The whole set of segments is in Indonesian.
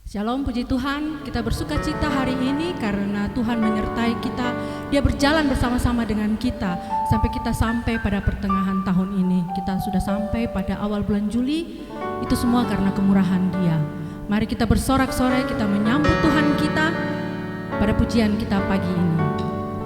Shalom, puji Tuhan. Kita bersuka cita hari ini karena Tuhan menyertai kita. Dia berjalan bersama-sama dengan kita sampai pada pertengahan tahun ini. Kita sudah sampai pada awal bulan Juli. Itu semua karena kemurahan Dia. Mari kita bersorak-sorai, kita menyambut Tuhan kita pada pujian kita pagi ini. Ku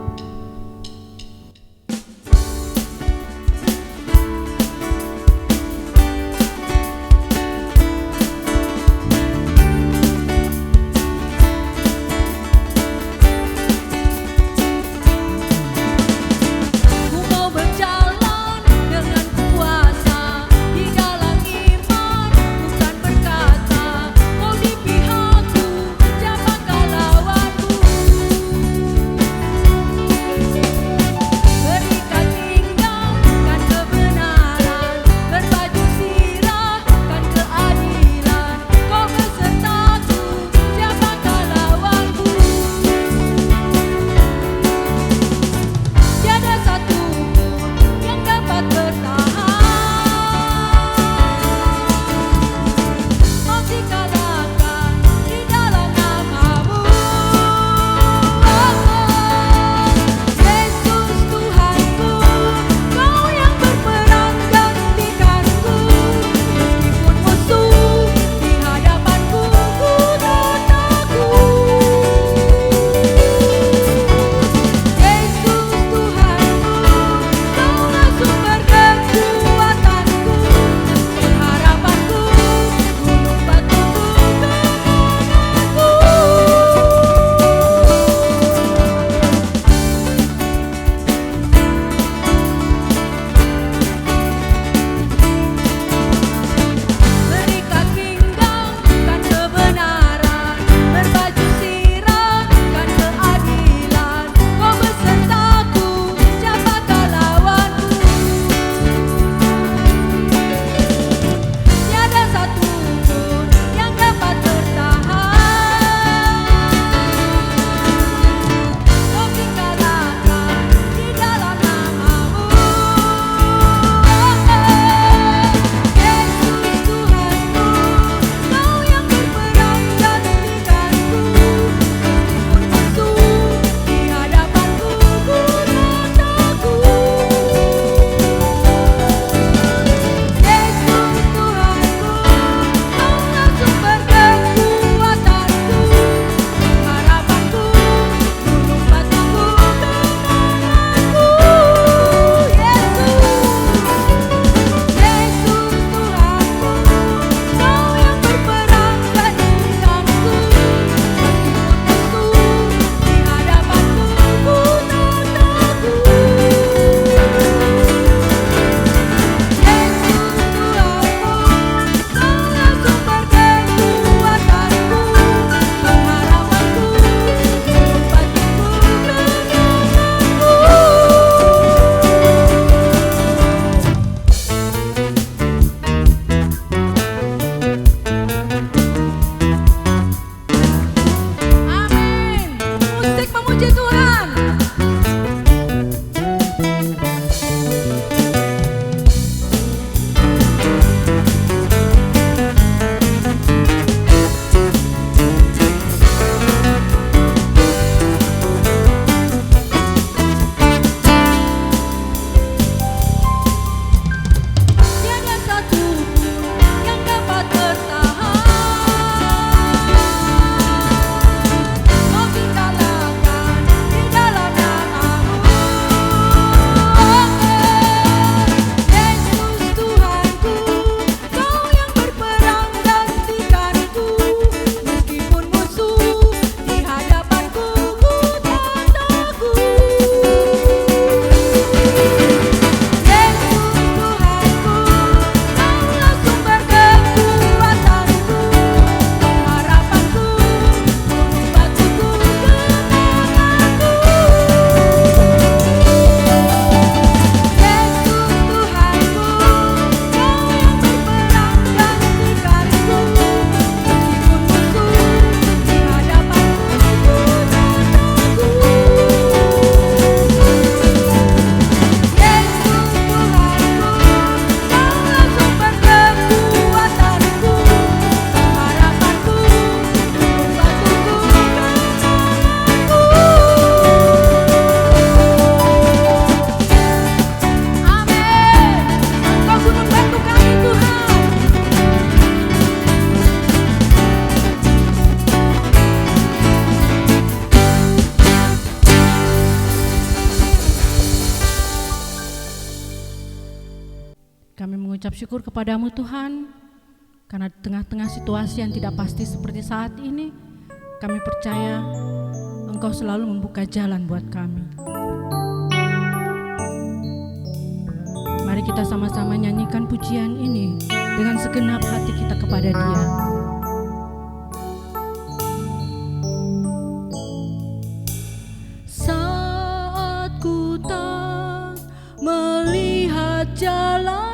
mengucap syukur kepadamu Tuhan, karena di tengah-tengah situasi yang tidak pasti seperti saat ini, kami percaya Engkau selalu membuka jalan buat kami. Mari kita sama-sama nyanyikan pujian ini dengan segenap hati kita kepada Dia. Saat ku tak melihat jalanmu,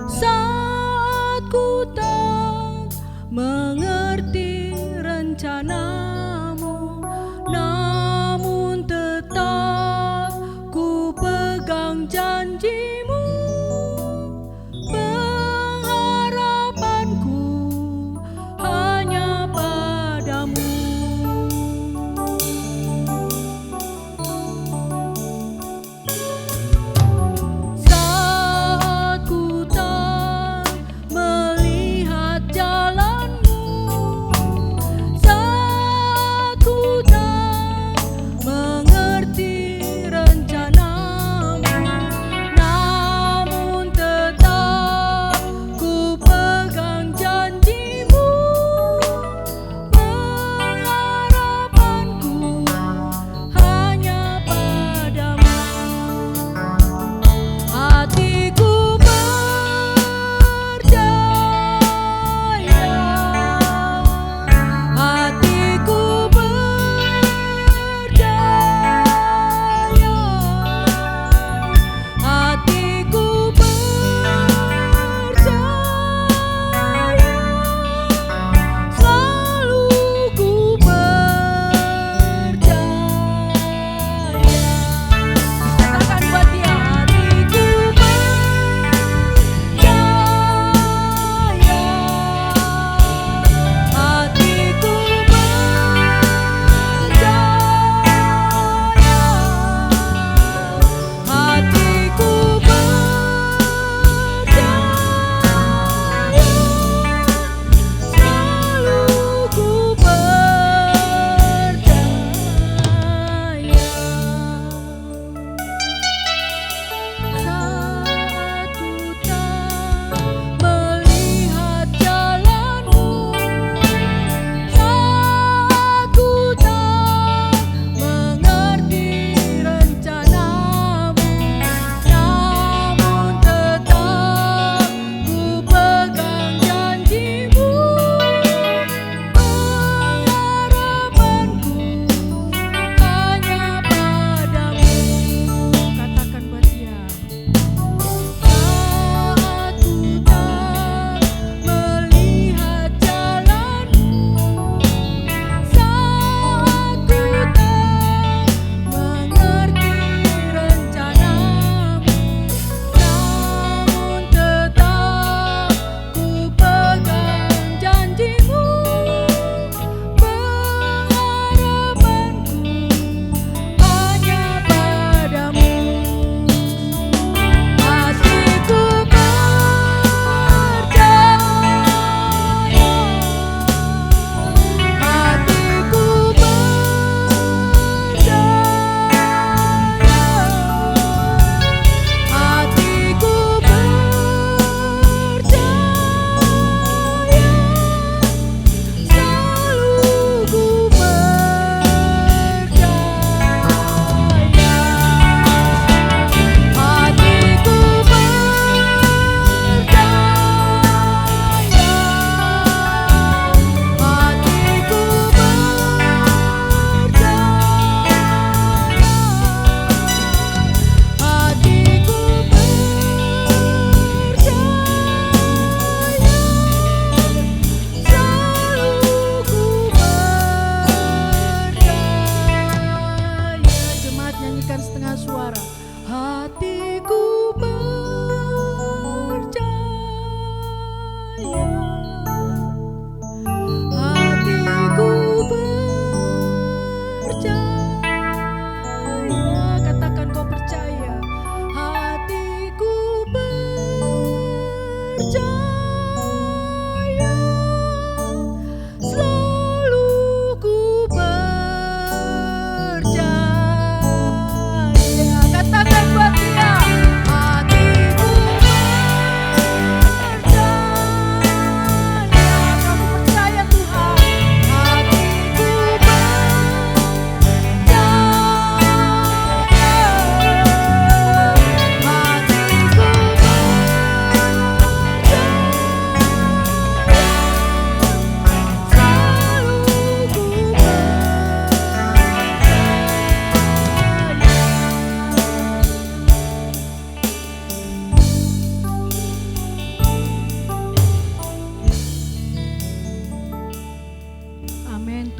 saat ku tak mengerti rencanamu, namun tetap ku pegang janjimu. Pengharapanku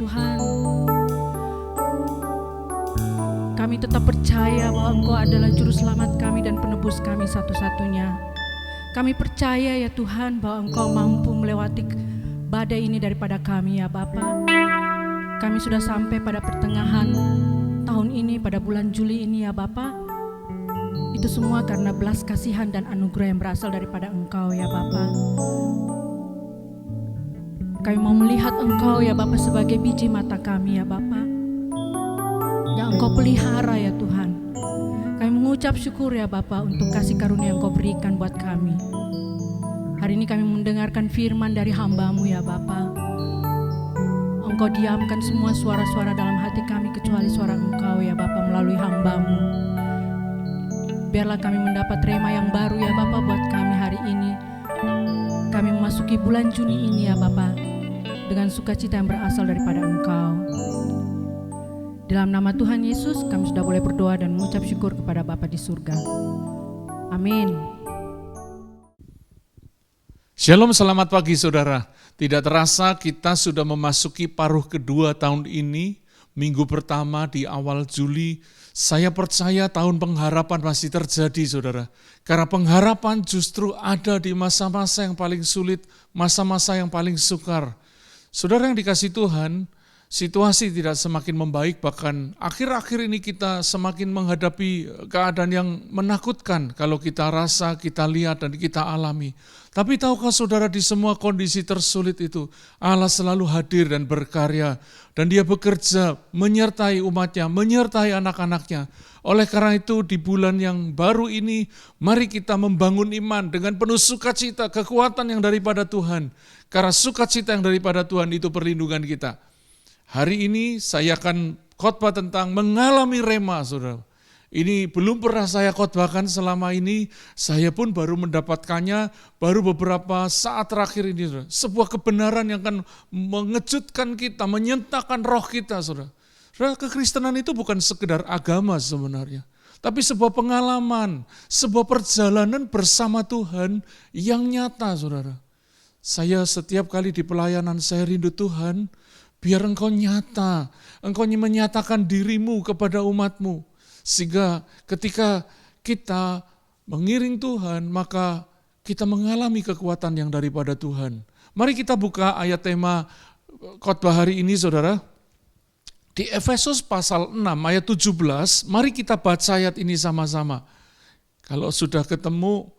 Tuhan. Kami tetap percaya bahwa Engkau adalah Juru Selamat kami dan penebus kami satu-satunya. Kami percaya ya Tuhan bahwa Engkau mampu melewati badai ini daripada kami ya Bapa. Kami sudah sampai pada pertengahan tahun ini, pada bulan Juli ini ya Bapa. Itu semua karena belas kasihan dan anugerah yang berasal daripada Engkau ya Bapa. Kami mau melihat Engkau ya Bapa sebagai biji mata kami ya Bapa, yang Engkau pelihara ya Tuhan. Kami mengucap syukur ya Bapa untuk kasih karunia yang Engkau berikan buat kami. Hari ini kami mendengarkan firman dari hamba-Mu ya Bapa. Engkau diamkan semua suara-suara dalam hati kami kecuali suara Engkau ya Bapa melalui hamba-Mu. Biarlah kami mendapat rema yang baru ya Bapa buat kami hari ini. Kami memasuki bulan Juni ini ya Bapa dengan sukacita yang berasal daripada Engkau. Dalam nama Tuhan Yesus kami sudah boleh berdoa dan mengucap syukur kepada Bapa di surga. Amin. Shalom, selamat pagi saudara. Tidak terasa kita sudah memasuki paruh kedua tahun ini, minggu pertama di awal Juli. Saya percaya tahun pengharapan masih terjadi saudara. Karena pengharapan justru ada di masa-masa yang paling sulit, masa-masa yang paling sukar. Saudara yang dikasihi Tuhan, situasi tidak semakin membaik, bahkan akhir-akhir ini kita semakin menghadapi keadaan yang menakutkan kalau kita rasa, kita lihat dan kita alami. Tapi tahukah saudara di semua kondisi tersulit itu, Allah selalu hadir dan berkarya. Dan Dia bekerja menyertai umatnya, menyertai anak-anaknya. Oleh karena itu di bulan yang baru ini, mari kita membangun iman dengan penuh sukacita, kekuatan yang daripada Tuhan. Karena sukacita yang daripada Tuhan itu perlindungan kita. Hari ini saya akan khotbah tentang mengalami rema, saudara. Ini belum pernah saya khotbahkan selama ini, saya pun baru mendapatkannya baru beberapa saat terakhir ini, saudara. Sebuah kebenaran yang akan mengejutkan kita, menyentakkan roh kita, saudara. Saudara, kekristenan itu bukan sekedar agama sebenarnya, tapi sebuah pengalaman, sebuah perjalanan bersama Tuhan yang nyata, saudara. Saya setiap kali di pelayanan saya rindu Tuhan, biar Engkau nyata, Engkau menyatakan dirimu kepada umat-Mu. Sehingga ketika kita mengiring Tuhan, maka kita mengalami kekuatan yang daripada Tuhan. Mari kita buka ayat tema khotbah hari ini saudara. Di Efesus pasal 6 ayat 17, mari kita baca ayat ini sama-sama. Kalau sudah ketemu,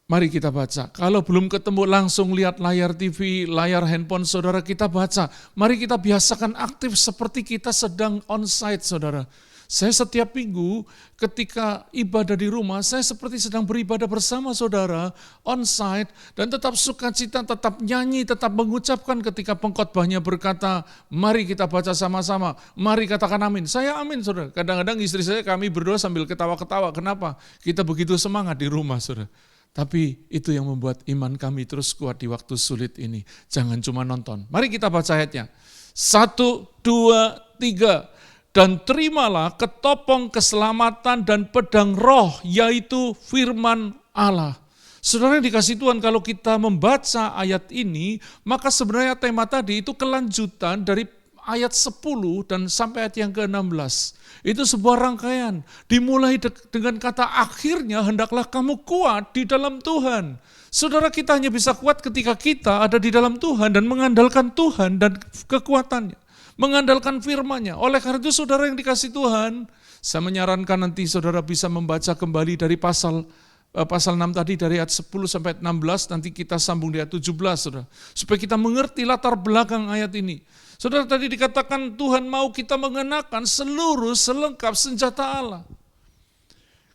mari kita baca. Kalau belum ketemu langsung lihat layar TV, layar handphone saudara, kita baca. Mari kita biasakan aktif seperti kita sedang onsite saudara. Saya setiap minggu ketika ibadah di rumah, saya seperti sedang beribadah bersama saudara, onsite, dan tetap sukacita, tetap nyanyi, tetap mengucapkan ketika pengkhotbahnya berkata, mari kita baca sama-sama, mari katakan amin. Saya amin saudara. Kadang-kadang istri saya kami berdoa sambil ketawa-ketawa. Kenapa? Kita begitu semangat di rumah saudara. Tapi itu yang membuat iman kami terus kuat di waktu sulit ini. Jangan cuma nonton. Mari kita baca ayatnya. 1, 2, 3. Dan terimalah ketopong keselamatan dan pedang roh, yaitu firman Allah. Saudara yang dikasihi Tuhan, kalau kita membaca ayat ini, maka sebenarnya tema tadi itu kelanjutan dari ayat 10 dan sampai ayat yang ke-16. Itu sebuah rangkaian. Dimulai dengan kata akhirnya, hendaklah kamu kuat di dalam Tuhan. Saudara, kita hanya bisa kuat ketika kita ada di dalam Tuhan dan mengandalkan Tuhan dan kekuatannya. Mengandalkan firman-Nya. Oleh karena itu saudara yang dikasihi Tuhan, saya menyarankan nanti saudara bisa membaca kembali dari pasal 6 tadi, dari ayat 10 sampai 16, nanti kita sambung di ayat 17 saudara. Supaya kita mengerti latar belakang ayat ini. Saudara, tadi dikatakan Tuhan mau kita mengenakan seluruh selengkap senjata Allah.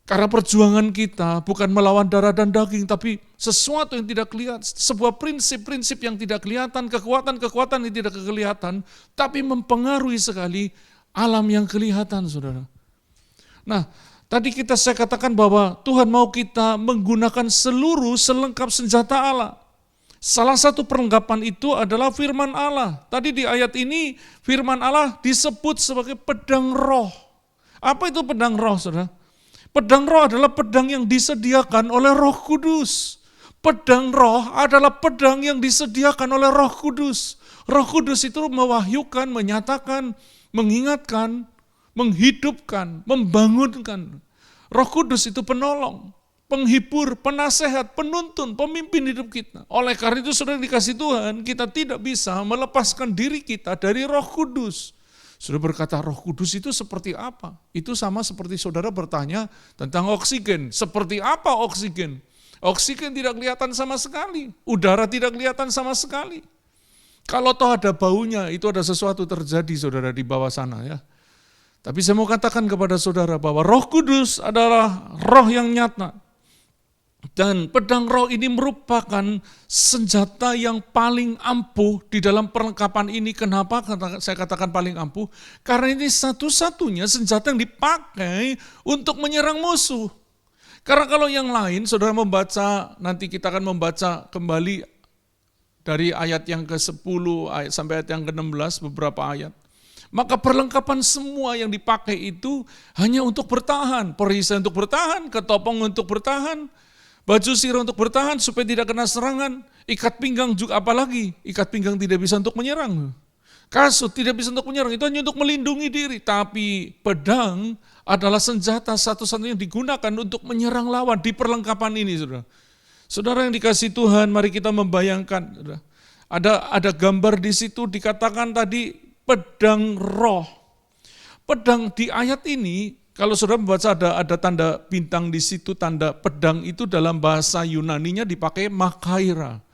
Karena perjuangan kita bukan melawan darah dan daging, tapi sesuatu yang tidak kelihatan, sebuah prinsip-prinsip yang tidak kelihatan, kekuatan-kekuatan yang tidak kelihatan, tapi mempengaruhi sekali alam yang kelihatan, saudara. Nah, tadi saya katakan bahwa Tuhan mau kita menggunakan seluruh selengkap senjata Allah. Salah satu perlengkapan itu adalah firman Allah. Tadi di ayat ini, firman Allah disebut sebagai pedang roh. Apa itu pedang roh, saudara? Pedang roh adalah pedang yang disediakan oleh Roh Kudus. Pedang roh adalah pedang yang disediakan oleh Roh Kudus. Roh Kudus itu mewahyukan, menyatakan, mengingatkan, menghidupkan, membangunkan. Roh Kudus itu penolong, penghibur, penasehat, penuntun, pemimpin hidup kita. Oleh karena itu saudara dikasih Tuhan, kita tidak bisa melepaskan diri kita dari Roh Kudus. Saudara berkata Roh Kudus itu seperti apa? Itu sama seperti saudara bertanya tentang oksigen. Seperti apa oksigen? Oksigen tidak kelihatan sama sekali, udara tidak kelihatan sama sekali. Kalau toh ada baunya, itu ada sesuatu terjadi saudara di bawah sana ya. Tapi saya mau katakan kepada saudara bahwa Roh Kudus adalah roh yang nyata. Dan pedang roh ini merupakan senjata yang paling ampuh di dalam perlengkapan ini. Kenapa saya katakan paling ampuh? Karena ini satu-satunya senjata yang dipakai untuk menyerang musuh. Karena kalau yang lain, saudara membaca, nanti kita akan membaca kembali dari ayat yang ke-10 sampai ayat yang ke-16, beberapa ayat. Maka perlengkapan semua yang dipakai itu hanya untuk bertahan. Perisai untuk bertahan, ketopong untuk bertahan, baju sirah untuk bertahan supaya tidak kena serangan. Ikat pinggang juga apalagi, ikat pinggang tidak bisa untuk menyerang. Kasut tidak bisa untuk menyerang, itu hanya untuk melindungi diri. Tapi pedang adalah senjata satu-satunya yang digunakan untuk menyerang lawan di perlengkapan ini, saudara. Saudara yang dikasih Tuhan, mari kita membayangkan. Saudara. Ada gambar di situ dikatakan tadi pedang roh. Pedang di ayat ini, kalau saudara membaca ada tanda bintang di situ, tanda pedang itu dalam bahasa Yunaninya dipakai makaira.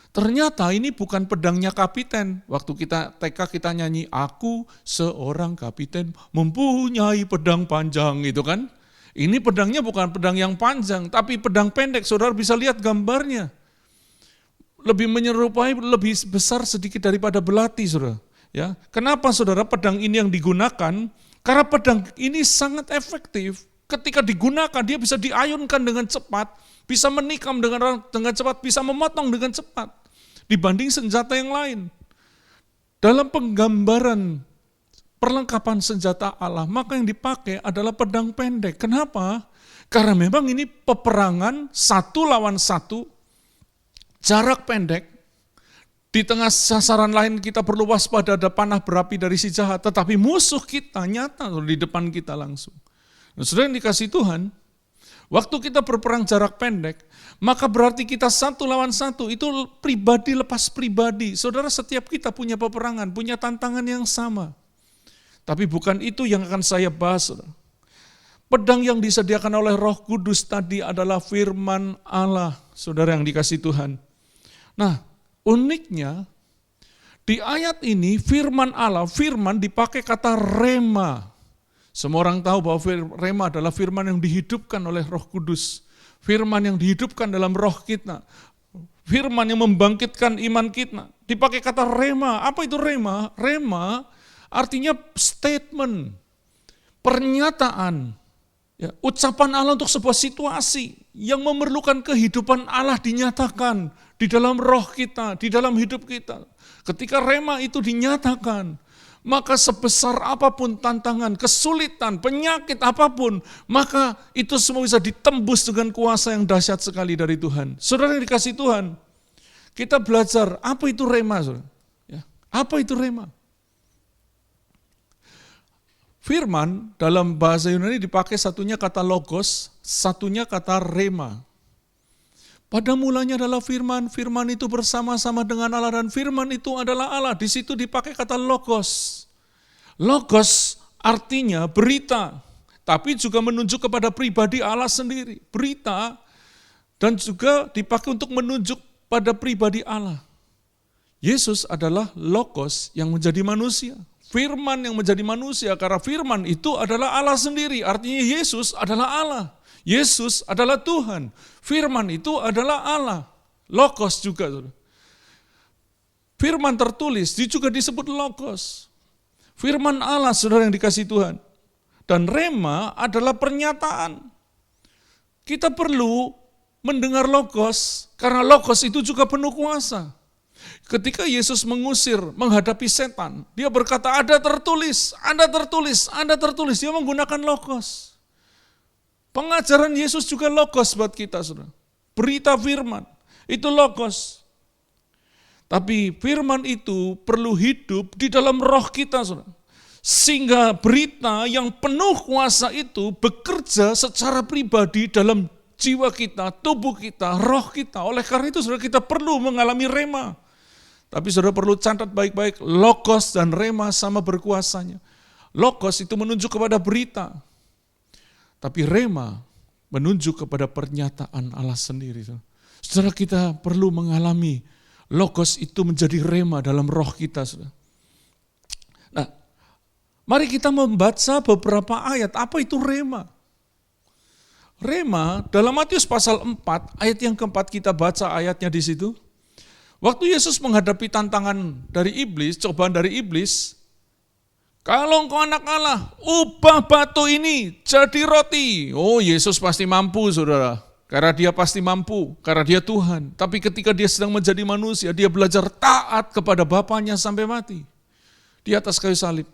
Ternyata ini bukan pedangnya kapiten. Waktu kita TK kita nyanyi, aku seorang kapiten mempunyai pedang panjang, gitu kan. Ini pedangnya bukan pedang yang panjang, tapi pedang pendek. Saudara bisa lihat gambarnya. Lebih menyerupai, lebih besar sedikit daripada belati, saudara. Ya, kenapa saudara pedang ini yang digunakan? Karena pedang ini sangat efektif. Ketika digunakan, dia bisa diayunkan dengan cepat, bisa menikam dengan cepat, bisa memotong dengan cepat dibanding senjata yang lain. Dalam penggambaran perlengkapan senjata Allah, maka yang dipakai adalah pedang pendek. Kenapa? Karena memang ini peperangan satu lawan satu, jarak pendek. Di tengah sasaran lain kita perlu waspada, ada panah berapi dari si jahat, tetapi musuh kita nyata di depan kita langsung. Nah, saudara yang dikasih Tuhan, waktu kita berperang jarak pendek, maka berarti kita satu lawan satu, itu pribadi lepas pribadi. Saudara, setiap kita punya peperangan, punya tantangan yang sama. Tapi bukan itu yang akan saya bahas. Saudara. Pedang yang disediakan oleh Roh Kudus tadi adalah firman Allah, saudara yang dikasih Tuhan. Nah, uniknya, di ayat ini firman Allah, firman dipakai kata rema. Semua orang tahu bahwa rema adalah firman yang dihidupkan oleh Roh Kudus. Firman yang dihidupkan dalam roh kita. Firman yang membangkitkan iman kita. Dipakai kata rema. Apa itu rema? Rema artinya statement, pernyataan. Ya, ucapan Allah untuk sebuah situasi yang memerlukan kehidupan Allah dinyatakan di dalam roh kita, di dalam hidup kita. Ketika rema itu dinyatakan, maka sebesar apapun tantangan, kesulitan, penyakit apapun, maka itu semua bisa ditembus dengan kuasa yang dahsyat sekali dari Tuhan. Saudara yang dikasih Tuhan, kita belajar apa itu rema. Saudara. Ya, apa itu rema? Firman dalam bahasa Yunani dipakai satunya kata logos, satunya kata rema. Pada mulanya adalah firman, firman itu bersama-sama dengan Allah dan firman itu adalah Allah. Di situ dipakai kata logos. Logos artinya berita, tapi juga menunjuk kepada pribadi Allah sendiri. Berita dan juga dipakai untuk menunjuk pada pribadi Allah. Yesus adalah logos yang menjadi manusia. Firman yang menjadi manusia, karena firman itu adalah Allah sendiri. Artinya Yesus adalah Allah. Yesus adalah Tuhan. Firman itu adalah Allah. Logos juga. Firman tertulis, dia juga disebut logos. Firman Allah, saudara yang dikasih Tuhan. Dan rema adalah pernyataan. Kita perlu mendengar logos, karena logos itu juga penuh kuasa. Ketika Yesus mengusir, menghadapi setan, dia berkata, ada tertulis, ada tertulis, ada tertulis. Dia menggunakan logos. Pengajaran Yesus juga logos buat kita, saudara. Berita firman. Itu logos. Tapi firman itu perlu hidup di dalam roh kita, saudara. Sehingga berita yang penuh kuasa itu bekerja secara pribadi dalam jiwa kita, tubuh kita, roh kita. Oleh karena itu saudara, kita perlu mengalami rema. Tapi saudara perlu catat baik-baik, logos dan rema sama berkuasanya. Logos itu menunjuk kepada berita. Tapi rema menunjuk kepada pernyataan Allah sendiri. Saudara, kita perlu mengalami logos itu menjadi rema dalam roh kita. Saudara. Nah, mari kita membaca beberapa ayat. Apa itu rema? Rema dalam Matius pasal 4, ayat yang keempat kita baca ayatnya di situ. Waktu Yesus menghadapi tantangan dari iblis, cobaan dari iblis, kalau engkau anak Allah, ubah batu ini jadi roti. Oh, Yesus pasti mampu, saudara. Karena dia pasti mampu, karena dia Tuhan. Tapi ketika dia sedang menjadi manusia, dia belajar taat kepada Bapanya sampai mati. Di atas kayu salib.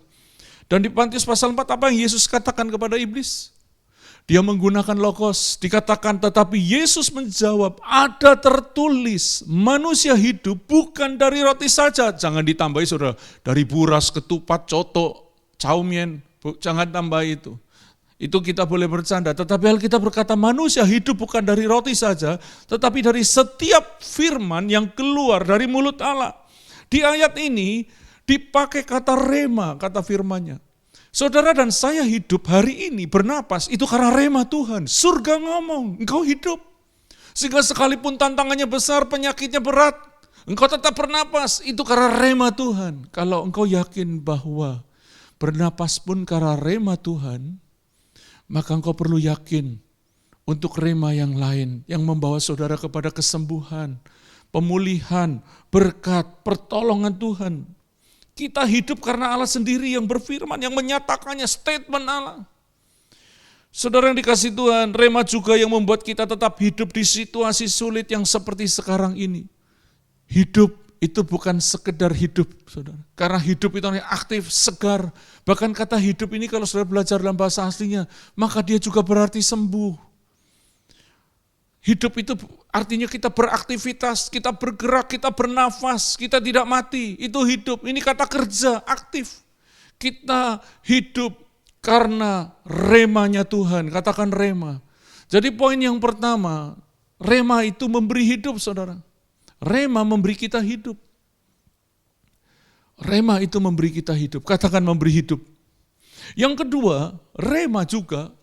Dan di Matius pasal 4, apa yang Yesus katakan kepada iblis? Dia menggunakan logos, dikatakan, tetapi Yesus menjawab, ada tertulis, manusia hidup bukan dari roti saja. Jangan ditambahi saudara, dari buras, ketupat, coto, caumien, jangan tambah itu. Itu kita boleh bercanda, tetapi Alkitab berkata manusia hidup bukan dari roti saja, tetapi dari setiap firman yang keluar dari mulut Allah. Di ayat ini dipakai kata rema, kata firmannya. Saudara dan saya hidup hari ini bernapas, itu karena rema Tuhan. Surga ngomong, engkau hidup. Sehingga sekalipun tantangannya besar, penyakitnya berat, engkau tetap bernapas, itu karena rema Tuhan. Kalau engkau yakin bahwa bernapas pun karena rema Tuhan, maka engkau perlu yakin untuk rema yang lain, yang membawa saudara kepada kesembuhan, pemulihan, berkat, pertolongan Tuhan. Kita hidup karena Allah sendiri yang berfirman, yang menyatakannya, statement Allah. Saudara yang dikasih Tuhan, rema juga yang membuat kita tetap hidup di situasi sulit yang seperti sekarang ini. Hidup itu bukan sekedar hidup, saudara. Karena hidup itu aktif, segar. Bahkan kata hidup ini kalau saudara belajar dalam bahasa aslinya, maka dia juga berarti sembuh. Hidup itu artinya kita beraktivitas, kita bergerak, kita bernafas, kita tidak mati. Itu hidup. Ini kata kerja, aktif. Kita hidup karena remanya Tuhan. Katakan rema. Jadi poin yang pertama, rema itu memberi hidup, saudara. Rema memberi kita hidup. Rema itu memberi kita hidup. Katakan memberi hidup. Yang kedua, rema juga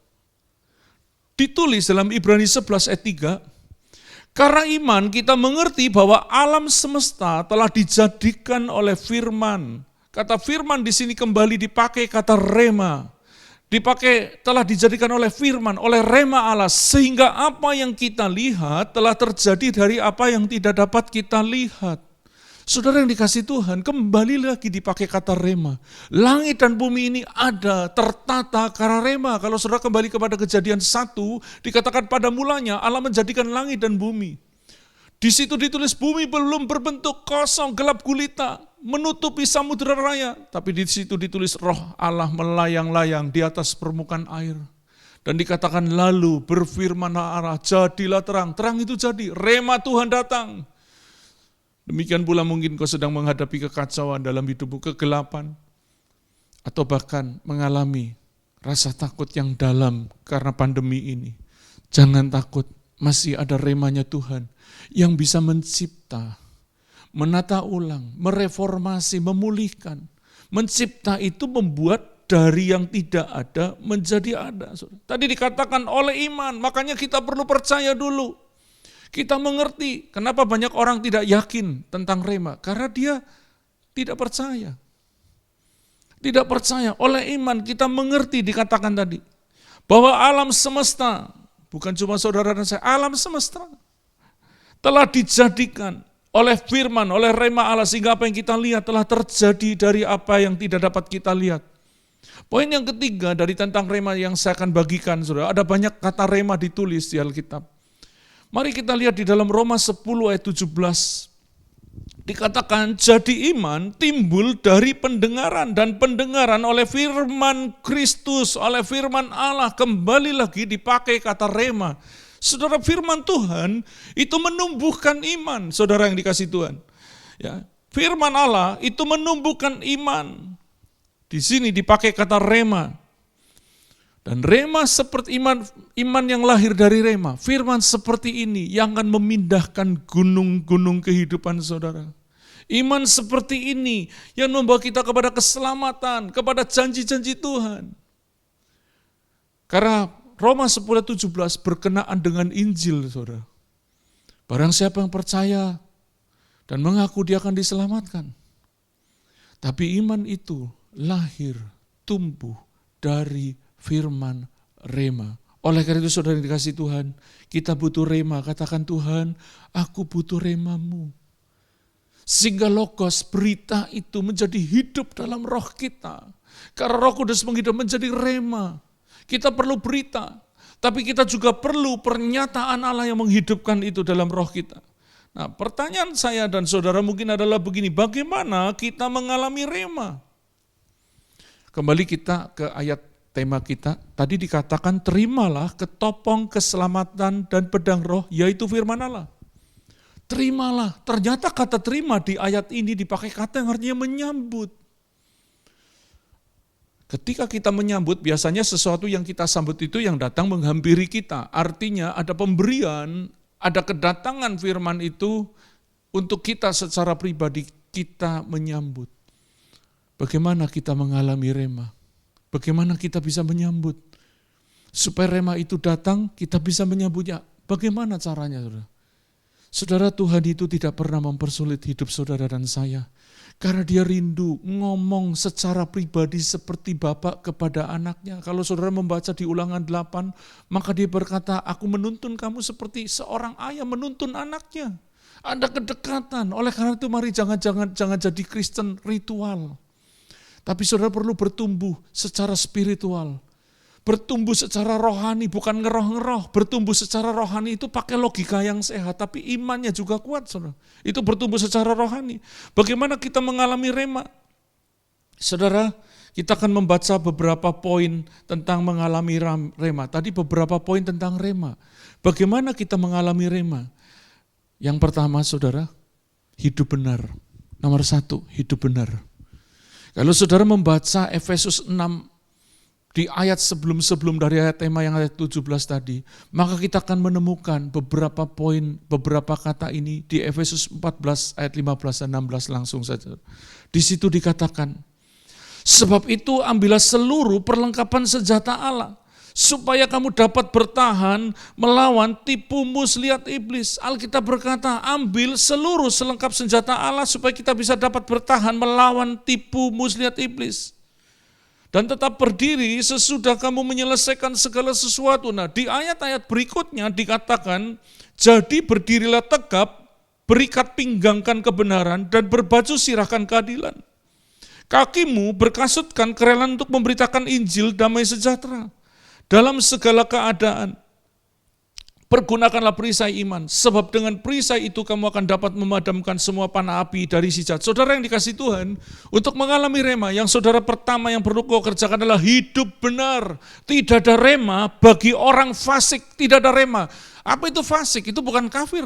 ditulis dalam Ibrani 11 ayat 3, karena iman kita mengerti bahwa alam semesta telah dijadikan oleh firman. Kata firman di sini kembali dipakai kata rema. Dipakai telah dijadikan oleh firman, oleh rema Allah. Sehingga apa yang kita lihat telah terjadi dari apa yang tidak dapat kita lihat. Saudara yang dikasih Tuhan, kembali lagi dipakai kata rema. Langit dan bumi ini ada, tertata karena rema. Kalau saudara kembali kepada Kejadian 1, dikatakan pada mulanya Allah menjadikan langit dan bumi. Di situ ditulis bumi belum berbentuk, kosong, gelap gulita, menutupi samudera raya. Tapi di situ ditulis roh Allah melayang-layang di atas permukaan air. Dan dikatakan lalu berfirman Allah, jadilah terang. Terang itu jadi, rema Tuhan datang. Demikian pula mungkin kau sedang menghadapi kekacauan dalam hidupmu, kegelapan, atau bahkan mengalami rasa takut yang dalam karena pandemi ini. Jangan takut, masih ada remanya Tuhan yang bisa mencipta, menata ulang, mereformasi, memulihkan. Mencipta itu membuat dari yang tidak ada menjadi ada. Tadi dikatakan oleh iman, makanya kita perlu percaya dulu. Kita mengerti kenapa banyak orang tidak yakin tentang rema. Karena dia tidak percaya. Tidak percaya. Oleh iman kita mengerti dikatakan tadi. Bahwa alam semesta, bukan cuma saudara dan saya, alam semesta telah dijadikan oleh firman, oleh rema Allah. Sehingga apa yang kita lihat telah terjadi dari apa yang tidak dapat kita lihat. Poin yang ketiga dari tentang rema yang saya akan bagikan, saudara. Ada banyak kata rema ditulis di Alkitab. Mari kita lihat di dalam Roma 10 ayat 17. Dikatakan jadi iman timbul dari pendengaran dan pendengaran oleh firman Kristus, oleh firman Allah. Kembali lagi dipakai kata rema. Saudara, firman Tuhan itu menumbuhkan iman, saudara yang dikasih Tuhan. Ya, firman Allah itu menumbuhkan iman. Di sini dipakai kata rema. Dan rema seperti iman yang lahir dari rema. Firman seperti ini yang akan memindahkan gunung-gunung kehidupan saudara. Iman seperti ini yang membawa kita kepada keselamatan, kepada janji-janji Tuhan. Karena Roma 10:17 berkenaan dengan Injil, saudara. Barang siapa yang percaya dan mengaku dia akan diselamatkan. Tapi iman itu lahir, tumbuh dari firman rema. Oleh karena itu saudara yang dikasih Tuhan, kita butuh rema. Katakan, Tuhan, aku butuh remamu. Sehingga logos berita itu menjadi hidup dalam roh kita. Karena Roh Kudus menghidup menjadi rema. Kita perlu berita, tapi kita juga perlu pernyataan Allah yang menghidupkan itu dalam roh kita. Nah, pertanyaan saya dan saudara mungkin adalah begini, bagaimana kita mengalami rema? Kembali kita ke ayat tema kita, tadi dikatakan terimalah ketopong keselamatan dan pedang roh, yaitu firman Allah. Terimalah, ternyata kata terima di ayat ini dipakai kata yang artinya menyambut. Ketika kita menyambut, biasanya sesuatu yang kita sambut itu yang datang menghampiri kita. Artinya ada pemberian, ada kedatangan firman itu untuk kita secara pribadi, kita menyambut. Bagaimana kita mengalami rema? Bagaimana kita bisa menyambut? Supaya rema itu datang, kita bisa menyambutnya. Bagaimana caranya, saudara? Saudara, Tuhan itu tidak pernah mempersulit hidup saudara dan saya. Karena dia rindu ngomong secara pribadi seperti bapak kepada anaknya. Kalau saudara membaca di Ulangan 8, maka dia berkata, aku menuntun kamu seperti seorang ayah menuntun anaknya. Ada kedekatan. Oleh karena itu mari jangan jadi Kristen ritual. Tapi saudara perlu bertumbuh secara spiritual. Bertumbuh secara rohani, bukan ngeroh-ngeroh. Bertumbuh secara rohani itu pakai logika yang sehat, tapi imannya juga kuat, saudara. Itu bertumbuh secara rohani. Bagaimana kita mengalami rema? Saudara, kita akan membaca beberapa poin tentang mengalami rema. Tadi beberapa poin tentang rema. Bagaimana kita mengalami rema? Yang pertama, saudara, hidup benar. Nomor 1, hidup benar. Kalau saudara membaca Efesus 6, di ayat sebelum dari ayat tema yang ayat 17 tadi, maka kita akan menemukan beberapa poin, beberapa kata ini di Efesus 14 ayat 15 dan 16 langsung saja. Di situ dikatakan, sebab itu ambillah seluruh perlengkapan senjata Allah, supaya kamu dapat bertahan melawan tipu muslihat iblis. Alkitab berkata, ambil seluruh selengkap senjata Allah supaya kita bisa dapat bertahan melawan tipu muslihat iblis. Dan tetap berdiri sesudah kamu menyelesaikan segala sesuatu. Nah, di ayat-ayat berikutnya dikatakan, jadi berdirilah tegap, berikat pinggangkan kebenaran, dan berbaju sirahkan keadilan. Kakimu berkasutkan kerelaan untuk memberitakan Injil damai sejahtera. Dalam segala keadaan, pergunakanlah perisai iman, sebab dengan perisai itu kamu akan dapat memadamkan semua panah api dari si jahat. Saudara yang dikasih Tuhan, untuk mengalami rema, yang saudara pertama yang perlu kau kerjakan adalah hidup benar. Tidak ada rema bagi orang fasik, tidak ada rema. Apa itu fasik? Itu bukan kafir.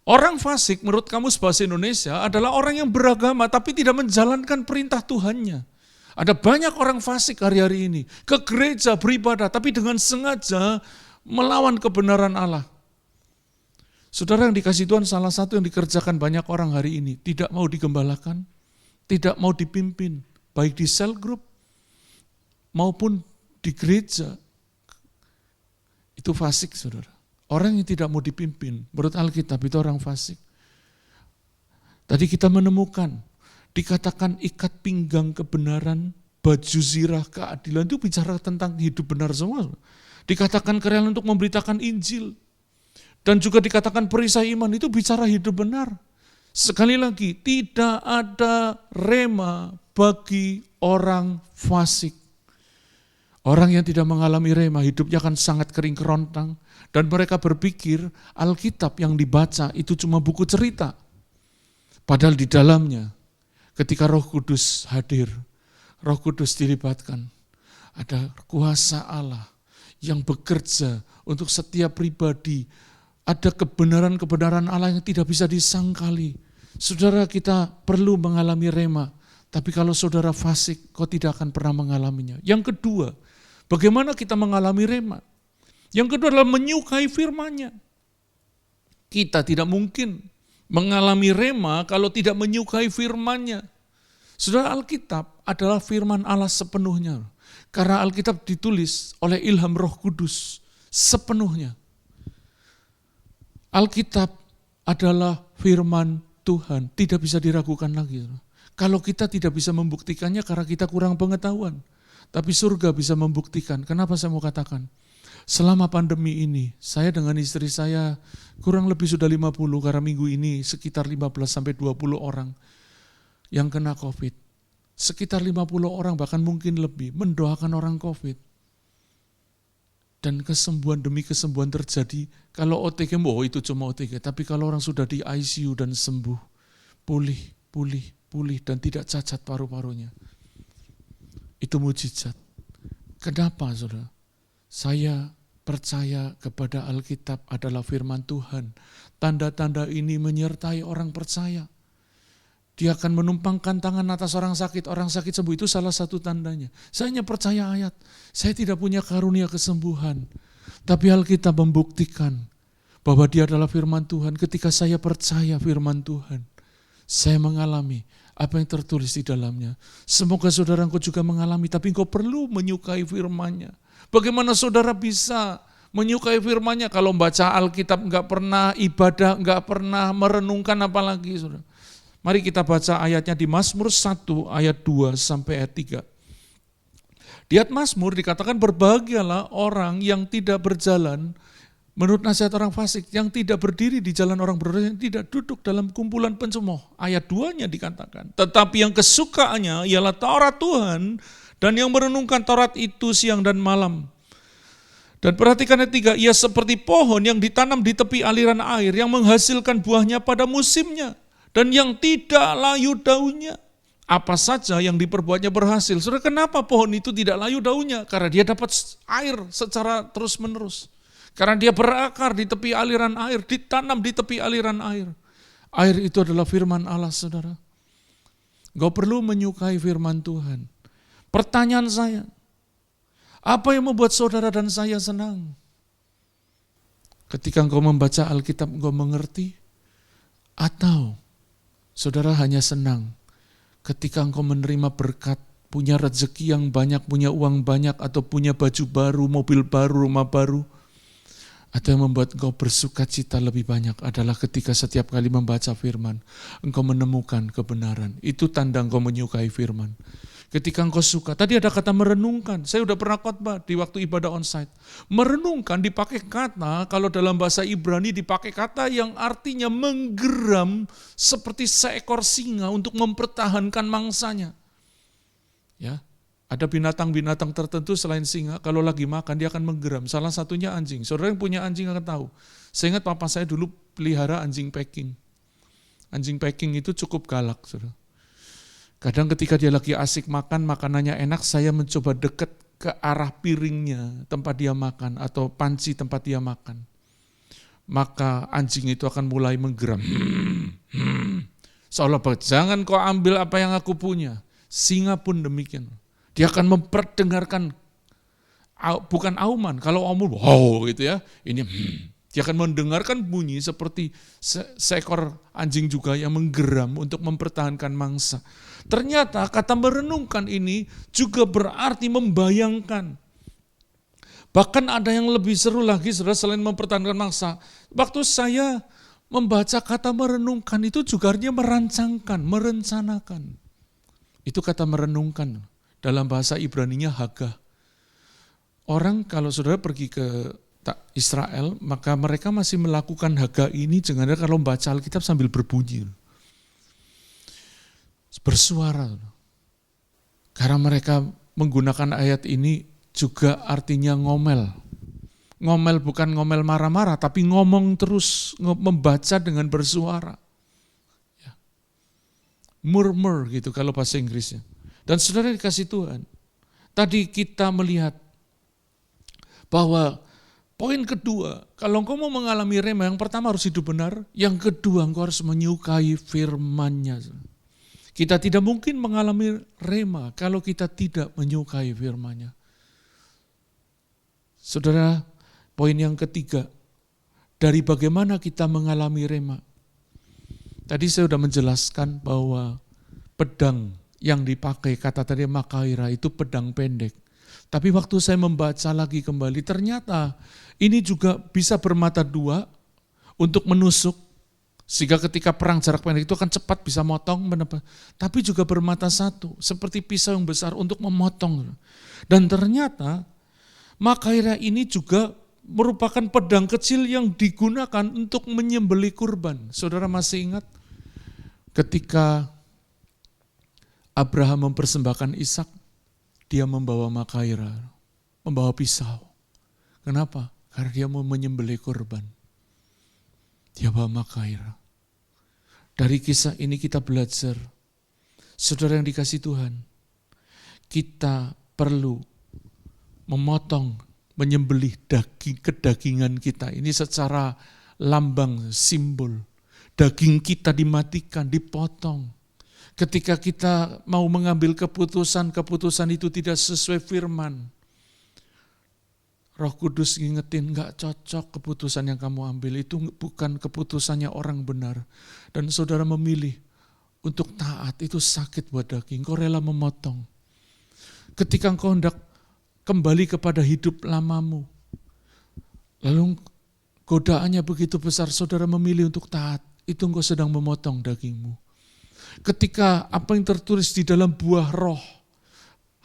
Orang fasik menurut kamus bahasa Indonesia adalah orang yang beragama tapi tidak menjalankan perintah Tuhannya. Ada banyak orang fasik hari-hari ini, ke gereja beribadah tapi dengan sengaja melawan kebenaran Allah. Saudara yang dikasih Tuhan, salah satu yang dikerjakan banyak orang hari ini, tidak mau digembalakan, tidak mau dipimpin, baik di cell group maupun di gereja. Itu fasik, saudara. Orang yang tidak mau dipimpin, menurut Alkitab itu orang fasik. Tadi kita menemukan, dikatakan ikat pinggang kebenaran, baju zirah keadilan, itu bicara tentang hidup benar semua. Dikatakan kerelaan untuk memberitakan Injil. Dan juga dikatakan perisai iman, itu bicara hidup benar. Sekali lagi, tidak ada rema bagi orang fasik. Orang yang tidak mengalami rema, hidupnya akan sangat kering kerontang. Dan mereka berpikir Alkitab yang dibaca itu cuma buku cerita. Padahal di dalamnya, ketika Roh Kudus hadir, Roh Kudus dilibatkan, ada kuasa Allah yang bekerja untuk setiap pribadi. Ada kebenaran-kebenaran Allah yang tidak bisa disangkali. Saudara, kita perlu mengalami rema. Tapi kalau saudara fasik, kau tidak akan pernah mengalaminya. Yang kedua, bagaimana kita mengalami rema? Yang kedua adalah menyukai firman-Nya. Kita tidak mungkin mengalami rema kalau tidak menyukai firman-Nya. Saudara, Alkitab adalah firman Allah sepenuhnya. Karena Alkitab ditulis oleh ilham Roh Kudus sepenuhnya. Alkitab adalah firman Tuhan, tidak bisa diragukan lagi. Kalau kita tidak bisa membuktikannya karena kita kurang pengetahuan. Tapi surga bisa membuktikan. Kenapa saya mau katakan? Selama pandemi ini, saya dengan istri saya kurang lebih sudah 50, karena minggu ini sekitar 15-20 orang yang kena COVID. Sekitar 50 orang, bahkan mungkin lebih, mendoakan orang COVID. Dan kesembuhan demi kesembuhan terjadi. Kalau OTG, itu cuma OTG. Tapi kalau orang sudah di ICU dan sembuh, pulih, dan tidak cacat paru-parunya. Itu mujizat. Kenapa, saudara? Saya percaya kepada Alkitab adalah firman Tuhan. Tanda-tanda ini menyertai orang percaya. Dia akan menumpangkan tangan atas orang sakit sembuh, itu salah satu tandanya. Saya hanya percaya ayat, saya tidak punya karunia kesembuhan. Tapi Alkitab membuktikan bahwa dia adalah firman Tuhan. Ketika saya percaya firman Tuhan, saya mengalami apa yang tertulis di dalamnya. Semoga saudara engkau juga mengalami, tapi engkau perlu menyukai firman-Nya. Bagaimana saudara bisa menyukai firman-Nya kalau membaca Alkitab enggak pernah ibadah, enggak pernah merenungkan apalagi, saudara. Mari kita baca ayatnya di Mazmur 1 ayat 2 sampai ayat 3. Di ayat Mazmur dikatakan berbahagialah orang yang tidak berjalan menurut nasihat orang fasik, yang tidak berdiri di jalan orang berdosa, yang tidak duduk dalam kumpulan pencemooh. Ayat 2-nya dikatakan, tetapi yang kesukaannya ialah Taurat Tuhan dan yang merenungkan Taurat itu siang dan malam. Dan perhatikan ayat 3, ia seperti pohon yang ditanam di tepi aliran air yang menghasilkan buahnya pada musimnya. Dan yang tidak layu daunnya, apa saja yang diperbuatnya berhasil. Saudara, kenapa pohon itu tidak layu daunnya? Karena dia dapat air secara terus menerus. Karena dia berakar di tepi aliran air, ditanam di tepi aliran air. Air itu adalah firman Allah, saudara. Engkau perlu menyukai firman Tuhan. Pertanyaan saya, apa yang membuat saudara dan saya senang? Ketika engkau membaca Alkitab, engkau mengerti? Atau saudara hanya senang ketika engkau menerima berkat, punya rezeki yang banyak, punya uang banyak, atau punya baju baru, mobil baru, rumah baru. Atau yang membuat engkau bersuka cita lebih banyak adalah ketika setiap kali membaca firman, engkau menemukan kebenaran. Itu tanda engkau menyukai firman. Ketika engkau suka, tadi ada kata merenungkan. Saya udah pernah khotbah di waktu ibadah onsite. Merenungkan dipakai kata, kalau dalam bahasa Ibrani dipakai kata yang artinya menggeram seperti seekor singa untuk mempertahankan mangsanya. Ya, ada binatang-binatang tertentu selain singa, kalau lagi makan dia akan menggeram. Salah satunya anjing. Saudara yang punya anjing akan tahu. Saya ingat papa saya dulu pelihara anjing Peking. Anjing Peking itu cukup galak, saudara. Kadang ketika dia lagi asik makan, makanannya enak, saya mencoba dekat ke arah piringnya tempat dia makan atau panci tempat dia makan. Maka anjing itu akan mulai menggeram. Seolah jangan kau ambil apa yang aku punya. Singa pun demikian. Dia akan memperdengarkan, bukan auman, kalau auman, wow gitu ya. Ini dia akan mendengarkan bunyi seperti seekor anjing juga yang menggeram untuk mempertahankan mangsa. Ternyata kata merenungkan ini juga berarti membayangkan. Bahkan ada yang lebih seru lagi, saudara, selain mempertahankan mangsa. Waktu saya membaca kata merenungkan itu juga artinya merancangkan, merencanakan. Itu kata merenungkan. Dalam bahasa Ibraninya haga. Orang kalau saudara pergi ke Israel, maka mereka masih melakukan haga ini dengan kalau membaca Alkitab sambil berbunyi. Bersuara. Karena mereka menggunakan ayat ini juga artinya ngomel. Ngomel bukan ngomel marah-marah, tapi ngomong terus, membaca dengan bersuara. Ya. Murmur gitu kalau bahasa Inggrisnya. Dan saudara dikasih Tuhan, tadi kita melihat bahwa poin kedua, kalau engkau mau mengalami rema, yang pertama harus hidup benar, yang kedua engkau harus menyukai firman-Nya. Kita tidak mungkin mengalami rema kalau kita tidak menyukai firman-Nya. Saudara, poin yang ketiga, dari bagaimana kita mengalami rema. Tadi saya sudah menjelaskan bahwa pedang yang dipakai, kata tadi makaira, itu pedang pendek. Tapi waktu saya membaca lagi kembali, ternyata ini juga bisa bermata dua untuk menusuk. Sehingga ketika perang jarak pendek itu akan cepat bisa motong. Tapi juga bermata satu, seperti pisau yang besar untuk memotong. Dan ternyata makaira ini juga merupakan pedang kecil yang digunakan untuk menyembelih kurban. Saudara masih ingat ketika Abraham mempersembahkan Ishak, dia membawa makaira, membawa pisau. Kenapa? Karena dia mau menyembelih kurban. Dia bawa makaira. Dari kisah ini kita belajar, saudara yang dikasih Tuhan, kita perlu memotong, menyembelih kedagingan kita. Ini secara lambang, simbol. Daging kita dimatikan, dipotong. Ketika kita mau mengambil keputusan itu tidak sesuai firman. Roh Kudus ngingetin, gak cocok keputusan yang kamu ambil, itu bukan keputusannya orang benar. Dan saudara memilih untuk taat, itu sakit buat daging, kau rela memotong. Ketika engkau hendak kembali kepada hidup lamamu, lalu godaannya begitu besar, saudara memilih untuk taat, itu engkau sedang memotong dagingmu. Ketika apa yang tertulis di dalam buah roh,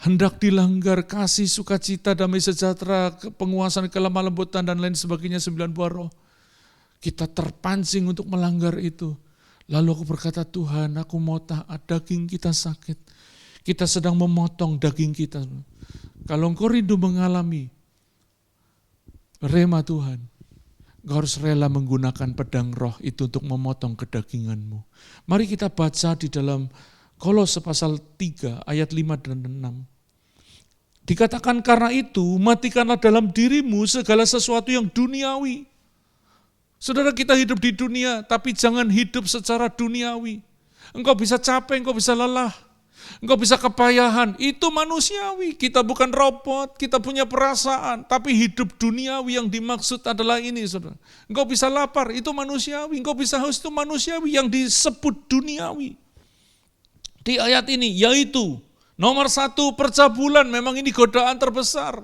hendak dilanggar, kasih, sukacita, damai sejahtera, penguasaan, kelemah lembutan, dan lain sebagainya, 9 buah roh. Kita terpancing untuk melanggar itu. Lalu aku berkata, Tuhan, aku mau taat, daging kita sakit. Kita sedang memotong daging kita. Kalau engkau rindu mengalami rema Tuhan, engkau harus rela menggunakan pedang roh itu untuk memotong kedaginganmu. Mari kita baca di dalam Kolose pasal 3 ayat 5 dan 6. Dikatakan karena itu, matikanlah dalam dirimu segala sesuatu yang duniawi. Saudara, kita hidup di dunia, tapi jangan hidup secara duniawi. Engkau bisa capek, engkau bisa lelah, engkau bisa kepayahan, itu manusiawi. Kita bukan robot, kita punya perasaan, tapi hidup duniawi yang dimaksud adalah ini, saudara. Engkau bisa lapar, itu manusiawi. Engkau bisa haus, itu manusiawi yang disebut duniawi. Di ayat ini, yaitu nomor 1, percabulan. Memang ini godaan terbesar.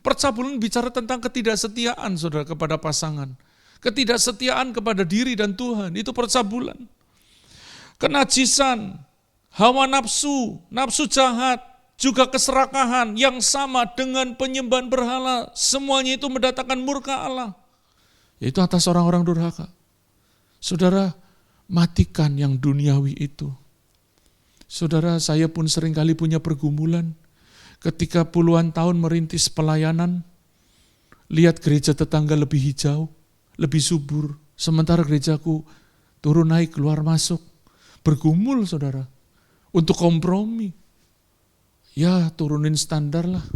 Percabulan bicara tentang ketidaksetiaan, saudara, kepada pasangan. Ketidaksetiaan kepada diri dan Tuhan, itu percabulan. Kenajisan, hawa nafsu, nafsu jahat, juga keserakahan yang sama dengan penyembahan berhala. Semuanya itu mendatangkan murka Allah. Yaitu atas orang-orang durhaka. Saudara, matikan yang duniawi itu. Saudara, saya pun seringkali punya pergumulan. Ketika puluhan tahun merintis pelayanan, lihat gereja tetangga lebih hijau, lebih subur. Sementara gerejaku turun naik, keluar masuk. Bergumul, saudara. Untuk kompromi. Ya, turunin standar lah.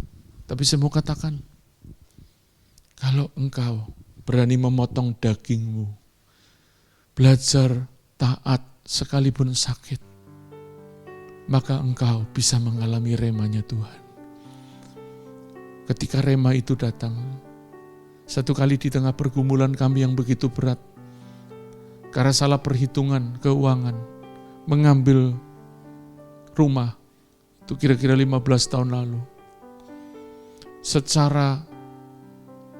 Tapi saya mau katakan, kalau engkau berani memotong dagingmu, belajar taat sekalipun sakit, maka engkau bisa mengalami remanya Tuhan. Ketika rema itu datang, satu kali di tengah pergumulan kami yang begitu berat, karena salah perhitungan keuangan, mengambil rumah, itu kira-kira 15 tahun lalu. Secara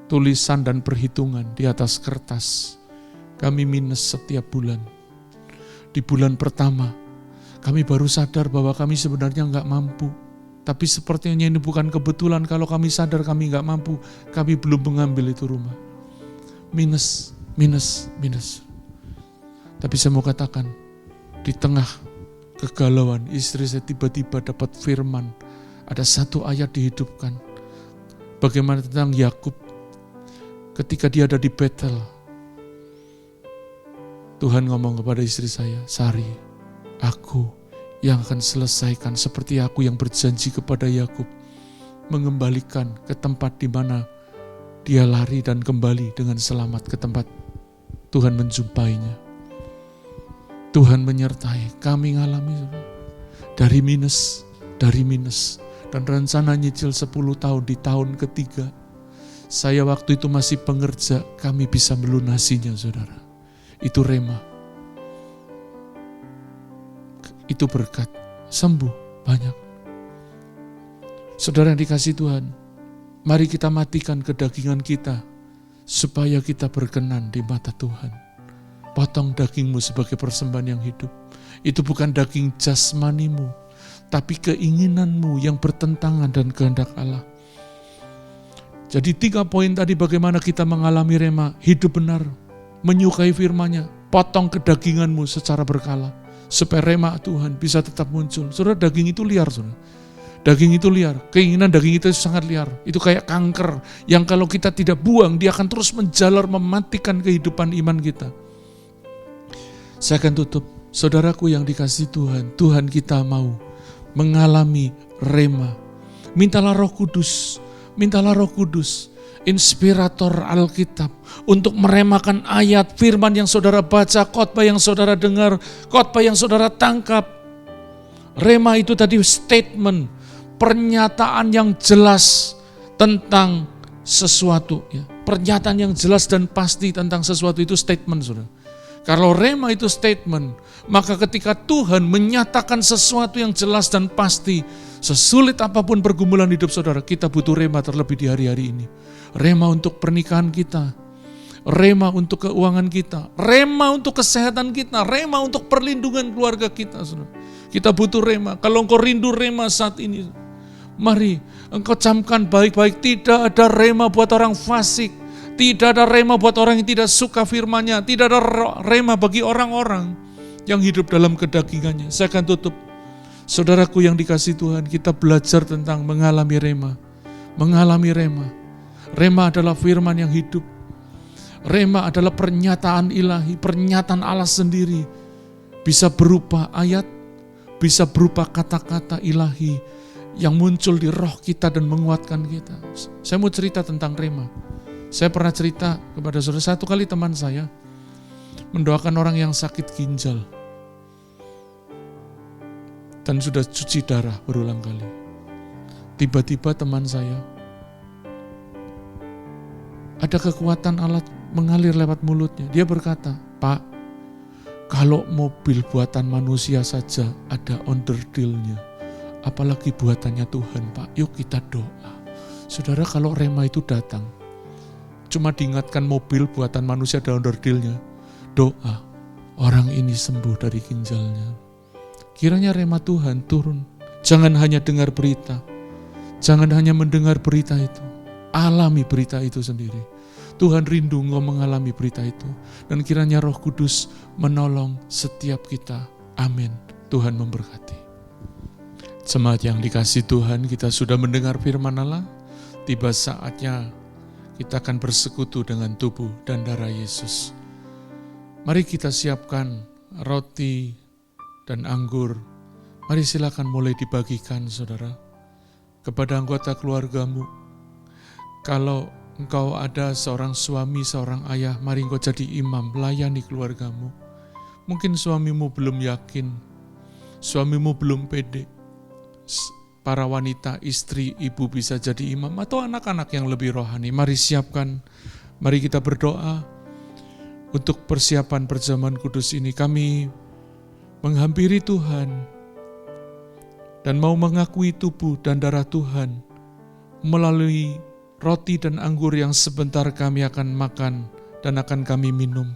tulisan dan perhitungan di atas kertas, kami minus setiap bulan. Di bulan pertama, kami baru sadar bahwa kami sebenarnya enggak mampu. Tapi sepertinya ini bukan kebetulan kalau kami sadar kami enggak mampu, kami belum mengambil itu rumah. Minus. Tapi saya mau katakan, di tengah kegalauan, istri saya tiba-tiba dapat firman. Ada satu ayat dihidupkan. Bagaimana tentang Yakub ketika dia ada di Betel. Tuhan ngomong kepada istri saya, Sari, aku yang akan selesaikan seperti aku yang berjanji kepada Yakub, mengembalikan ke tempat di mana dia lari dan kembali dengan selamat ke tempat Tuhan menjumpainya. Tuhan menyertai, kami ngalami dari minus, dan rencana nyicil 10 tahun di tahun ketiga. Saya waktu itu masih pengerja, kami bisa melunasinya, saudara. Itu rema. Itu berkat, sembuh banyak. Saudara yang dikasihi Tuhan, mari kita matikan kedagingan kita, supaya kita berkenan di mata Tuhan. Potong dagingmu sebagai persembahan yang hidup. Itu bukan daging jasmanimu, tapi keinginanmu yang bertentangan dan kehendak Allah. Jadi 3 poin tadi bagaimana kita mengalami rema, hidup benar, menyukai firman-Nya, potong kedaginganmu secara berkala, supaya rema Tuhan bisa tetap muncul. Saudara, daging itu liar, saudara. Daging itu liar, keinginan daging itu sangat liar. Itu kayak kanker yang kalau kita tidak buang, dia akan terus menjalar mematikan kehidupan iman kita. Saya akan tutup. Saudaraku yang dikasihi Tuhan, Tuhan kita mau mengalami rema. Mintalah Roh Kudus, inspirator Alkitab, untuk meremakan ayat firman yang saudara baca, khotbah yang saudara dengar, khotbah yang saudara tangkap. Rema itu tadi statement, pernyataan yang jelas tentang sesuatu. Ya. Pernyataan yang jelas dan pasti tentang sesuatu itu statement, saudara. Kalau rema itu statement, maka ketika Tuhan menyatakan sesuatu yang jelas dan pasti, sesulit apapun pergumulan hidup saudara, kita butuh rema terlebih di hari-hari ini. Rema untuk pernikahan kita, rema untuk keuangan kita, rema untuk kesehatan kita, rema untuk perlindungan keluarga kita. Saudara. Kita butuh rema. Kalau engkau rindu rema saat ini, mari engkau camkan baik-baik, tidak ada rema buat orang fasik. Tidak ada rema buat orang yang tidak suka firman-Nya. Tidak ada rema bagi orang-orang yang hidup dalam kedagingannya. Saya akan tutup. Saudaraku yang dikasihi Tuhan, kita belajar tentang mengalami rema. Mengalami rema. Rema adalah firman yang hidup. Rema adalah pernyataan ilahi, pernyataan Allah sendiri. Bisa berupa ayat, bisa berupa kata-kata ilahi yang muncul di roh kita dan menguatkan kita. Saya mau cerita tentang rema. Saya pernah cerita kepada saudara, satu kali teman saya mendoakan orang yang sakit ginjal dan sudah cuci darah berulang kali. Tiba-tiba teman saya ada kekuatan Allah mengalir lewat mulutnya. Dia berkata, "Pak, kalau mobil buatan manusia saja ada onderdilnya, apalagi buatannya Tuhan, Pak. Yuk kita doa." Saudara, kalau rema itu datang, cuma diingatkan mobil buatan manusia ada onderdilnya, doa, orang ini sembuh dari ginjalnya. Kiranya rema Tuhan turun. Jangan hanya dengar berita, jangan hanya mendengar berita itu, alami berita itu sendiri. Tuhan rindu engkau mengalami berita itu, dan kiranya Roh Kudus menolong setiap kita. Amin. Tuhan memberkati. Jemaat yang dikasihi Tuhan, kita sudah mendengar firman Allah. Tiba saatnya kita akan bersekutu dengan tubuh dan darah Yesus. Mari kita siapkan roti dan anggur. Mari silakan mulai dibagikan, saudara, kepada anggota keluargamu. Kalau engkau ada seorang suami, seorang ayah, mari engkau jadi imam, melayani keluargamu. Mungkin suamimu belum yakin, suamimu belum pede. Para wanita, istri, ibu bisa jadi imam, atau anak-anak yang lebih rohani. Mari siapkan, mari kita berdoa untuk persiapan perjamuan kudus ini. Kami menghampiri Tuhan dan mau mengakui tubuh dan darah Tuhan melalui roti dan anggur yang sebentar kami akan makan dan akan kami minum.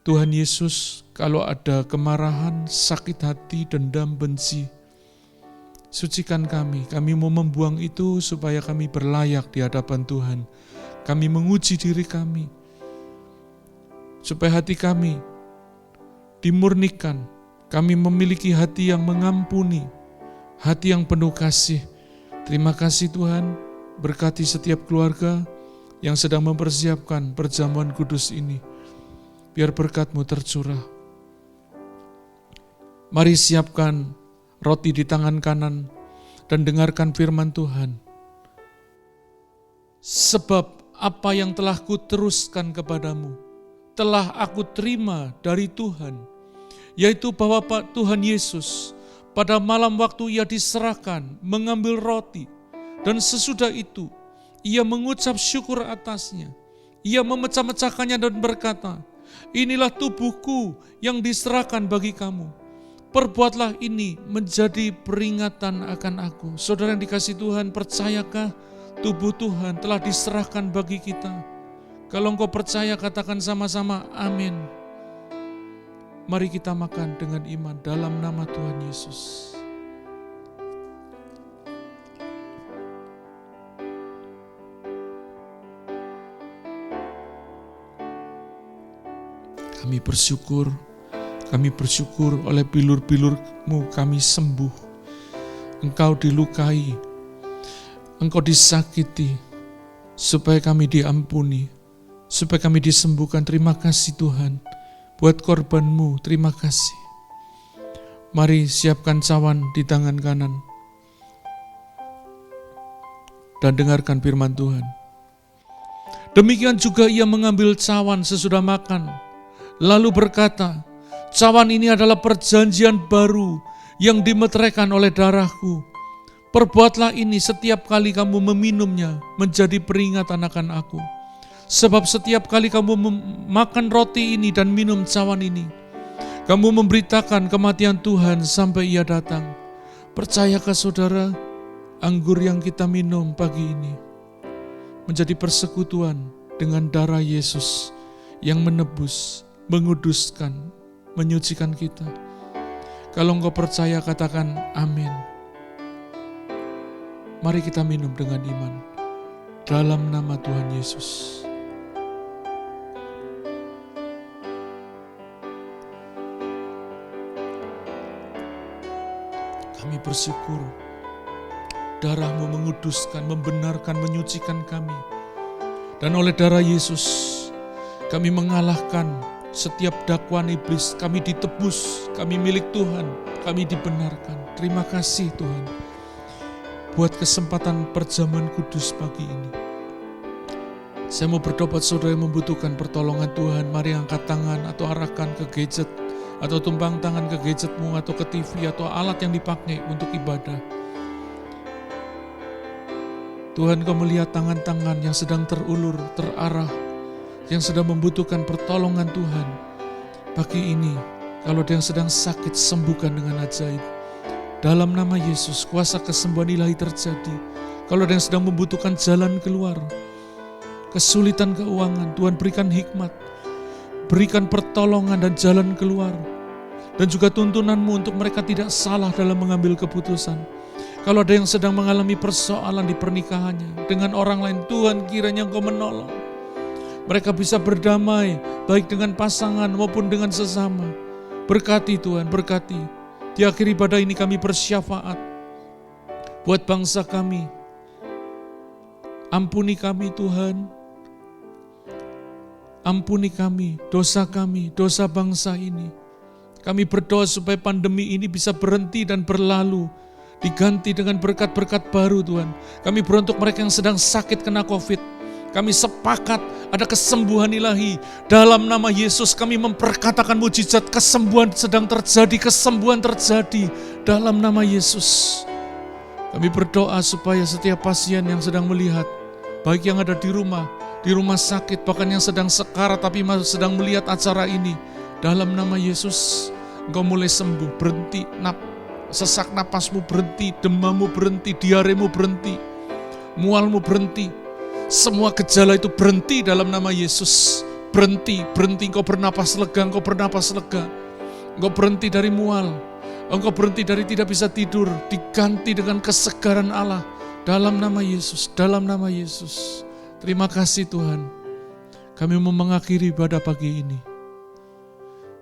Tuhan Yesus, kalau ada kemarahan, sakit hati, dendam, benci, sucikan kami mau membuang itu supaya kami berlayak di hadapan Tuhan. Kami menguji diri kami, supaya hati kami dimurnikan. Kami memiliki hati yang mengampuni, hati yang penuh kasih. Terima kasih Tuhan, berkati setiap keluarga yang sedang mempersiapkan perjamuan kudus ini. Biar berkat-Mu tercurah. Mari siapkan roti di tangan kanan dan dengarkan firman Tuhan. Sebab apa yang telah kuteruskan kepadamu, telah aku terima dari Tuhan, yaitu bahwa Tuhan Yesus pada malam waktu ia diserahkan mengambil roti, dan sesudah itu ia mengucap syukur atasnya. Ia memecah-mecahkannya dan berkata, inilah tubuhku yang diserahkan bagi kamu. Perbuatlah ini menjadi peringatan akan aku. Saudara yang dikasihi Tuhan, percayakah tubuh Tuhan telah diserahkan bagi kita? Kalau engkau percaya, katakan sama-sama amin. Mari kita makan dengan iman dalam nama Tuhan Yesus. Kami bersyukur oleh bilur-bilur-Mu kami sembuh. Engkau dilukai, Engkau disakiti, supaya kami diampuni, supaya kami disembuhkan. Terima kasih Tuhan, buat korban-Mu, terima kasih. Mari siapkan cawan di tangan kanan, dan dengarkan firman Tuhan. Demikian juga ia mengambil cawan sesudah makan, lalu berkata, cawan ini adalah perjanjian baru yang dimeteraikan oleh darahku. Perbuatlah ini setiap kali kamu meminumnya menjadi peringatan akan aku. Sebab setiap kali kamu makan roti ini dan minum cawan ini, kamu memberitakan kematian Tuhan sampai ia datang. Percayakah saudara, anggur yang kita minum pagi ini menjadi persekutuan dengan darah Yesus yang menebus, menguduskan, menyucikan kita. Kalau engkau percaya, katakan amin. Mari kita minum dengan iman dalam nama Tuhan Yesus. Kami bersyukur darah-Mu menguduskan, membenarkan, menyucikan kami. Dan oleh darah Yesus kami mengalahkan setiap dakwaan iblis. Kami ditebus, kami milik Tuhan, kami dibenarkan. Terima kasih Tuhan buat kesempatan perjamuan kudus pagi ini. Saya mau bertobat, saudara yang membutuhkan pertolongan Tuhan, mari angkat tangan atau arahkan ke gadget, atau tumpang tangan ke gadgetmu, atau ke TV, atau alat yang dipakai untuk ibadah. Tuhan, Kau melihat tangan-tangan yang sedang terulur, terarah, yang sedang membutuhkan pertolongan Tuhan. Pagi ini, kalau ada yang sedang sakit, sembuhkan dengan ajaib. Dalam nama Yesus, kuasa kesembuhan ilahi terjadi. Kalau ada yang sedang membutuhkan jalan keluar, kesulitan keuangan, Tuhan berikan hikmat, berikan pertolongan dan jalan keluar. Dan juga tuntunan-Mu untuk mereka tidak salah dalam mengambil keputusan. Kalau ada yang sedang mengalami persoalan di pernikahannya dengan orang lain, Tuhan kiranya Engkau menolong. Mereka bisa berdamai, baik dengan pasangan maupun dengan sesama. Berkati Tuhan, berkati. Di akhir ibadah ini kami bersyafaat buat bangsa kami. Ampuni kami Tuhan. Ampuni kami, dosa bangsa ini. Kami berdoa supaya pandemi ini bisa berhenti dan berlalu, diganti dengan berkat-berkat baru Tuhan. Kami beruntuk mereka yang sedang sakit kena COVID. Kami sepakat ada kesembuhan ilahi. Dalam nama Yesus kami memperkatakan mujizat kesembuhan sedang terjadi, kesembuhan terjadi dalam nama Yesus. Kami berdoa supaya setiap pasien yang sedang melihat, baik yang ada di rumah sakit, bahkan yang sedang sekarat tapi masih sedang melihat acara ini, dalam nama Yesus Engkau mulai sembuh, berhenti, sesak napasmu berhenti, demammu berhenti, diaremu berhenti, mualmu berhenti. Semua gejala itu berhenti dalam nama Yesus. Berhenti, engkau bernapas lega, Engkau berhenti dari mual, engkau berhenti dari tidak bisa tidur, diganti dengan kesegaran Allah. Dalam nama Yesus, dalam nama Yesus. Terima kasih Tuhan. Kami mau mengakhiri ibadah pagi ini.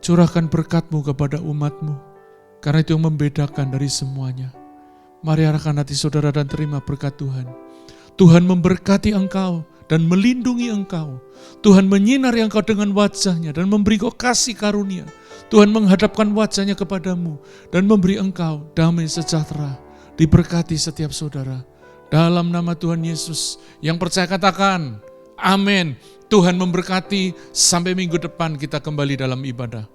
Curahkan berkat-Mu kepada umat-Mu, karena itu yang membedakan dari semuanya. Mari arahkan hati saudara dan terima berkat Tuhan. Tuhan memberkati engkau dan melindungi engkau. Tuhan menyinari engkau dengan wajah-Nya dan memberi kau kasih karunia. Tuhan menghadapkan wajah-Nya kepadamu dan memberi engkau damai sejahtera. Diberkati setiap saudara. Dalam nama Tuhan Yesus, yang percaya katakan, Amin. Tuhan memberkati, sampai minggu depan kita kembali dalam ibadah.